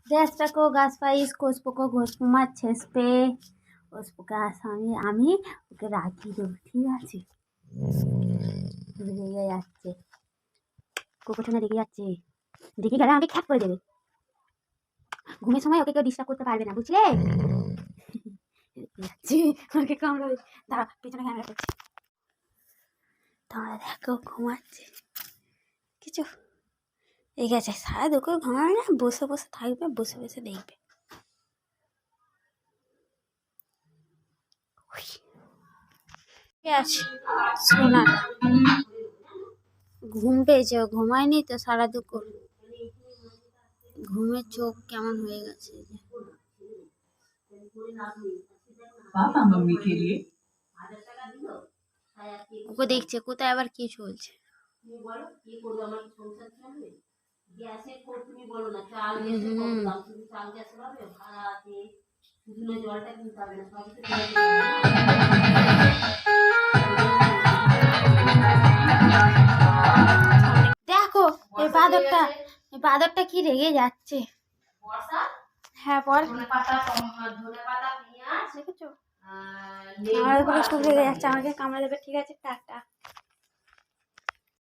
গ্যাসটা কো গাছ পাইস কোষপোকো ঘোষপুমার ছেসপে কোষপোকে আমি ওকে রাখিয়ে দেবো, ঠিক আছে? রেগে যাচ্ছে, কোকোটা না রেগে যাচ্ছে, রেগে গেলে আমাকে খ্যাপ করে দেবে। ঘুমের সময় ওকে কেউ ডিস্টার্ব করতে পারবে না, বুঝলে? যাচ্ছে আমাকে কামড়াবে, দাঁড়া পেছনে ক্যামেরা করছি, তোমরা দেখো ঘুমাচ্ছে কিছু এই গেছে, সারা দুপুর ঘুমাবে না, বসে বসে থাকবে, বসে বসে দেখবে। আছে শোনা ঘুম পেয়েছে, ঘুমায়নি তো সারা দুপুর, ঘুমের চোখ কেমন হয়ে গেছে। ওকে দেখছে কোথায় আবার কি চলছে। দেখো এই বাদরটা কি রেগে যাচ্ছে। হ্যাঁ বল, দেখেছো আমার উপরে খুব রেগে যাচ্ছে, আমাকে কামড়ে দেবে, ঠিক আছে টাটা।